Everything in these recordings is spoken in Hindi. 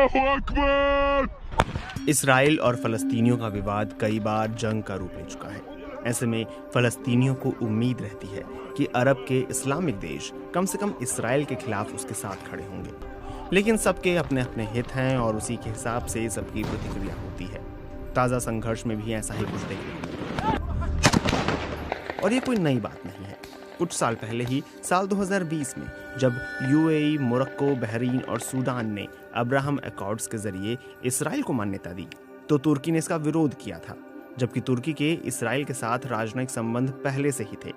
अल्लाहु अकबर। इसराइल और फलस्तीनियों का विवाद कई बार जंग का रूप ले चुका है। ऐसे में फलस्तीनियों को उम्मीद रहती है कि अरब के इस्लामिक देश कम से कम इसराइल के खिलाफ उसके साथ खड़े होंगे, लेकिन सबके अपने अपने हित हैं और उसी के हिसाब से सबकी प्रतिक्रिया होती है। ताज़ा संघर्ष में भी ऐसा ही कुछ देखने को मिला और ये कोई नई बात नहीं है। कुछ साल पहले ही साल 2020 में जब यूएई, मोरक्को, बहरीन और सूडान ने अब्राहम अकॉर्ड्स के जरिए इसराइल को मान्यता दी, तो तुर्की ने इसका विरोध किया था, जबकि तुर्की के इसराइल के साथ राजनयिक संबंध पहले से ही थे।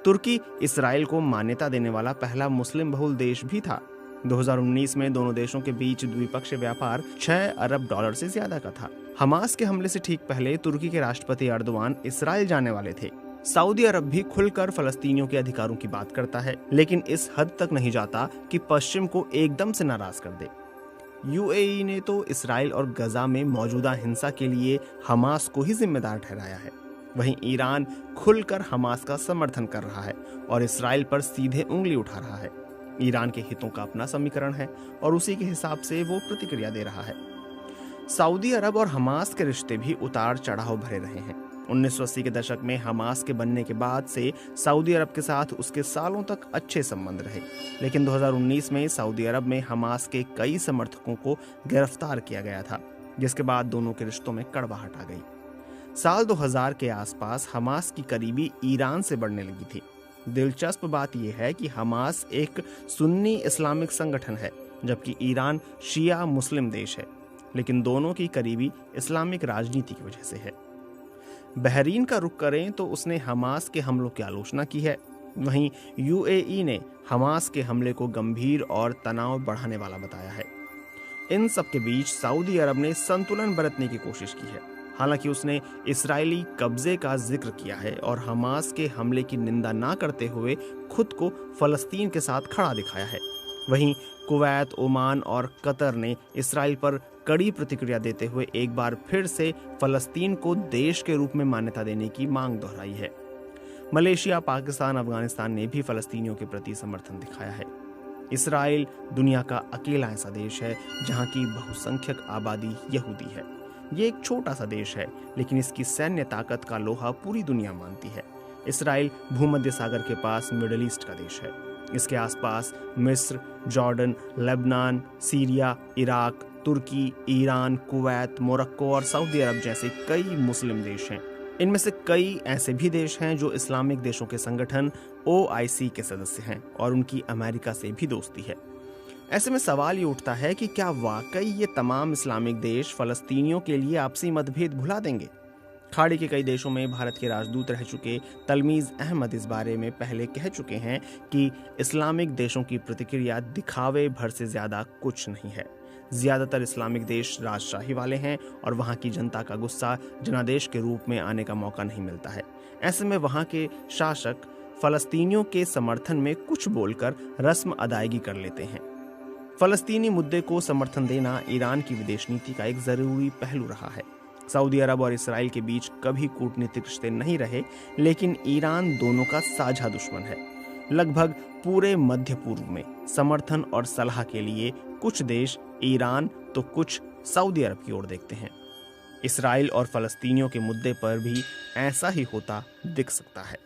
तुर्की इसराइल को मान्यता देने वाला पहला मुस्लिम बहुल देश भी था। 2019 में दोनों देशों के बीच द्विपक्षीय व्यापार 6 अरब डॉलर से ज्यादा का था। हमास के हमले से ठीक पहले तुर्की के राष्ट्रपति अर्दोआन इसराइल जाने वाले थे। सऊदी अरब भी खुलकर फलस्तीनियों के अधिकारों की बात करता है, लेकिन इस हद तक नहीं जाता कि पश्चिम को एकदम से नाराज कर दे। यूएई ने तो इसराइल और गजा में मौजूदा हिंसा के लिए हमास को ही जिम्मेदार ठहराया है। वहीं ईरान खुलकर हमास का समर्थन कर रहा है और इसराइल पर सीधे उंगली उठा रहा है। ईरान के हितों का अपना समीकरण है और उसी के हिसाब से वो प्रतिक्रिया दे रहा है। सऊदी अरब और हमास के रिश्ते भी उतार चढ़ाव भरे रहे हैं। 1980 के दशक में हमास के बनने के बाद से सऊदी अरब के साथ उसके सालों तक अच्छे संबंध रहे, लेकिन 2019 में सऊदी अरब में हमास के कई समर्थकों को गिरफ्तार किया गया था, जिसके बाद दोनों के रिश्तों में कड़वाहट आ गई। साल 2000 के आसपास हमास की करीबी ईरान से बढ़ने लगी थी। दिलचस्प बात यह है कि हमास एक सुन्नी इस्लामिक संगठन है, जबकि ईरान शिया मुस्लिम देश है, लेकिन दोनों की करीबी इस्लामिक राजनीति की वजह से है। बहरीन का रुख करें तो उसने हमास के हमलों की आलोचना की है। वहीं यूएई ने हमास के हमले को गंभीर और तनाव बढ़ाने वाला बताया है। इन सब के बीच सऊदी अरब ने संतुलन बरतने की कोशिश की है। हालांकि उसने इस्राएली कब्जे का जिक्र किया है और हमास के हमले की निंदा ना करते हुए खुद को फलस्तीन के साथ खड़ा दिखाया है। वहीं कुवैत, ओमान और कतर ने इसराइल पर कड़ी प्रतिक्रिया देते हुए एक बार फिर से फलस्तीन को देश के रूप में मान्यता देने की मांग दोहराई है। मलेशिया, पाकिस्तान, अफगानिस्तान ने भी फलस्तीनियों के प्रति समर्थन दिखाया है। इसराइल दुनिया का अकेला ऐसा देश है जहां की बहुसंख्यक आबादी यहूदी है। ये एक छोटा सा देश है, लेकिन इसकी सैन्य ताकत का लोहा पूरी दुनिया मानती है। इसराइल भूमध्य सागर के पास मिडिल ईस्ट का देश है। इसके आसपास मिस्र, जॉर्डन, लेबनान, सीरिया, इराक, तुर्की, ईरान, कुवैत, मोरक्को और सऊदी अरब जैसे कई मुस्लिम देश हैं। इनमें से कई ऐसे भी देश हैं जो इस्लामिक देशों के संगठन OIC के सदस्य हैं और उनकी अमेरिका से भी दोस्ती है। ऐसे में सवाल ये उठता है कि क्या वाकई ये तमाम इस्लामिक देश फलस्तीनियों के लिए आपसी मतभेद भुला देंगे? खाड़ी के कई देशों में भारत के राजदूत रह चुके तलमीज़ अहमद इस बारे में पहले कह चुके हैं कि इस्लामिक देशों की प्रतिक्रिया दिखावे भर से ज़्यादा कुछ नहीं है। ज़्यादातर इस्लामिक देश राजशाही वाले हैं और वहाँ की जनता का गुस्सा जनादेश के रूप में आने का मौका नहीं मिलता है। ऐसे में वहाँ के शासक फलस्तीनियों के समर्थन में कुछ बोलकर रस्म अदायगी कर लेते हैं। फलस्तीनी मुद्दे को समर्थन देना ईरान की विदेश नीति का एक ज़रूरी पहलू रहा है। सऊदी अरब और इसराइल के बीच कभी कूटनीतिक रिश्ते नहीं रहे, लेकिन ईरान दोनों का साझा दुश्मन है। लगभग पूरे मध्य पूर्व में समर्थन और सलाह के लिए कुछ देश ईरान तो कुछ सऊदी अरब की ओर देखते हैं। इसराइल और फलस्तीनियों के मुद्दे पर भी ऐसा ही होता दिख सकता है।